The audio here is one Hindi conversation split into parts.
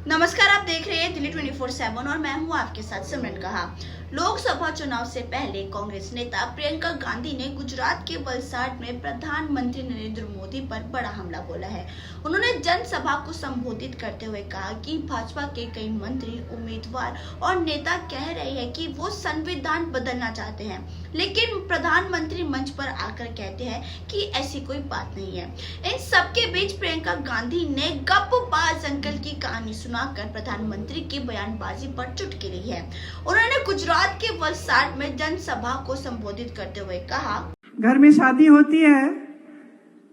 नमस्कार, आप देख रहे हैं दिल्ली 24/7 और मैं हूं आपके साथ सिमरन कहा। लोकसभा चुनाव से पहले कांग्रेस नेता प्रियंका गांधी ने गुजरात के वलसाड में प्रधानमंत्री नरेंद्र मोदी पर बड़ा हमला बोला है। उन्होंने जनसभा को संबोधित करते हुए कहा कि भाजपा के कई मंत्री, उम्मीदवार और नेता कह रहे हैं कि वो संविधान बदलना चाहते हैं, लेकिन प्रधानमंत्री मंच पर आकर कहते हैं कि ऐसी कोई बात नहीं है। इन सबके बीच प्रियंका गांधी ने गप्पबाज अंकल की कहानी सुनाकर प्रधानमंत्री की बयानबाजी पर चुटकी ली है। उन्होंने गुजरात के वलसाड में जनसभा को संबोधित करते हुए कहा, घर में शादी होती है,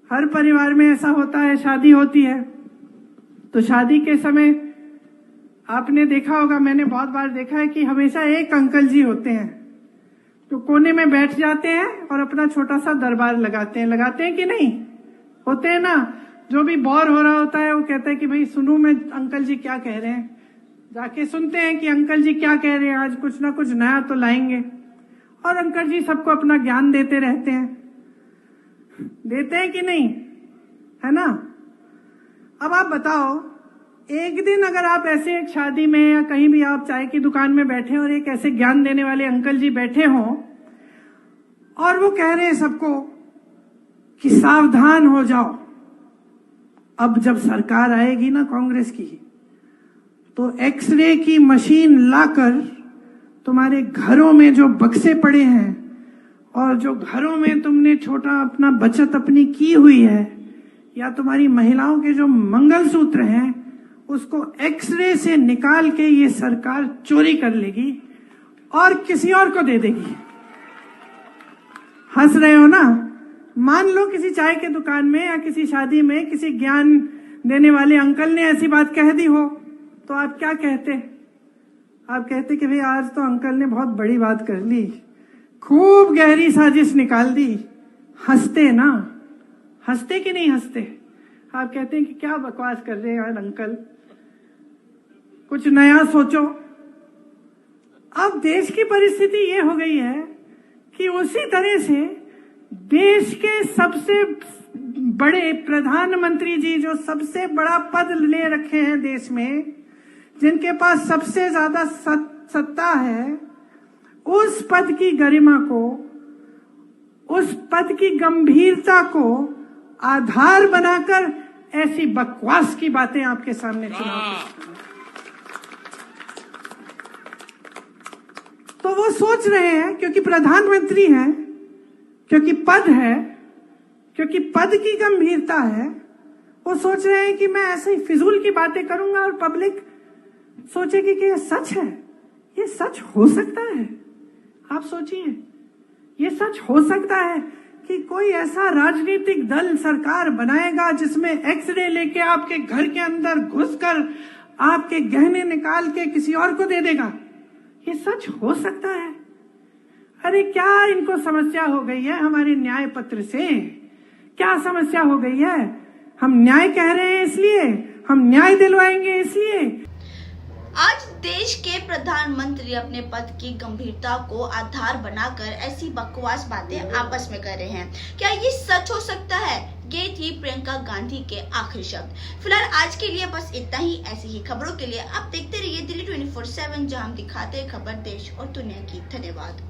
हर परिवार में ऐसा होता है, शादी होती है तो शादी के समय आपने देखा होगा, मैंने बहुत बार देखा है कि हमेशा एक अंकल जी होते हैं जो कोने में बैठ जाते हैं और अपना छोटा सा दरबार लगाते हैं कि नहीं? होते हैं ना। जो भी बोर हो रहा होता है वो कहता है कि भाई सुनूं मैं अंकल जी क्या कह रहे हैं। जाके सुनते हैं कि अंकल जी क्या कह रहे हैं, आज कुछ ना कुछ नया तो लाएंगे। और अंकल जी सबको अपना ज्ञान देते रहते हैं कि नहीं, है ना? अब आप बताओ, एक दिन अगर आप ऐसे एक शादी में या कहीं भी आप चाय की दुकान में बैठे और एक ऐसे ज्ञान देने वाले अंकल जी बैठे हों और वो कह रहे हैं सबको कि सावधान हो जाओ, अब जब सरकार आएगी ना कांग्रेस की तो एक्सरे की मशीन लाकर तुम्हारे घरों में जो बक्से पड़े हैं और जो घरों में तुमने छोटा अपना बचत अपनी की हुई है या तुम्हारी महिलाओं के जो मंगलसूत्र हैं उसको एक्सरे से निकाल के ये सरकार चोरी कर लेगी और किसी और को दे देगी। हंस रहे हो ना? मान लो किसी चाय के दुकान में या किसी शादी में किसी ज्ञान देने वाले अंकल ने ऐसी बात कह दी हो तो आप क्या कहते? आप कहते कि भाई आज तो अंकल ने बहुत बड़ी बात कर ली, खूब गहरी साजिश निकाल दी। हंसते ना? हंसते कि नहीं हंसते? आप कहते हैं कि क्या बकवास कर रहे हैं यार अंकल, कुछ नया सोचो। अब देश की परिस्थिति ये हो गई है कि उसी तरह से देश के सबसे बड़े प्रधानमंत्री जी जो सबसे बड़ा पद ले रखे हैं देश में, जिनके पास सबसे ज्यादा सत्ता है, उस पद की गरिमा को, उस पद की गंभीरता को आधार बनाकर ऐसी बकवास की बातें आपके सामने चुनौती। तो वो सोच रहे हैं क्योंकि प्रधानमंत्री हैं, क्योंकि पद है, क्योंकि पद की गंभीरता है, वो सोच रहे हैं कि मैं ऐसे ही फिजूल की बातें करूंगा और पब्लिक सोचेगी कि ये सच है। ये सच हो सकता है? आप सोचिए, ये सच हो सकता है कि कोई ऐसा राजनीतिक दल सरकार बनाएगा जिसमें एक्सरे लेके आपके घर के अंदर घुसकर आपके गहने निकाल के किसी और को दे देगा? ये सच हो सकता है? अरे क्या इनको समस्या हो गई है हमारे न्याय पत्र से? क्या समस्या हो गई है? हम न्याय कह रहे हैं इसलिए, हम न्याय दिलवाएंगे इसलिए। आज देश के प्रधानमंत्री अपने पद की गंभीरता को आधार बनाकर ऐसी बकवास बातें आपस में कर रहे हैं। क्या ये सच हो सकता है? ये थी प्रियंका गांधी के आखिरी शब्द। फिलहाल आज के लिए बस इतना ही। ऐसी ही खबरों के लिए आप देखते रहिए दिल्ली 24/7, जहां हम दिखाते हैं खबर देश और दुनिया की। धन्यवाद।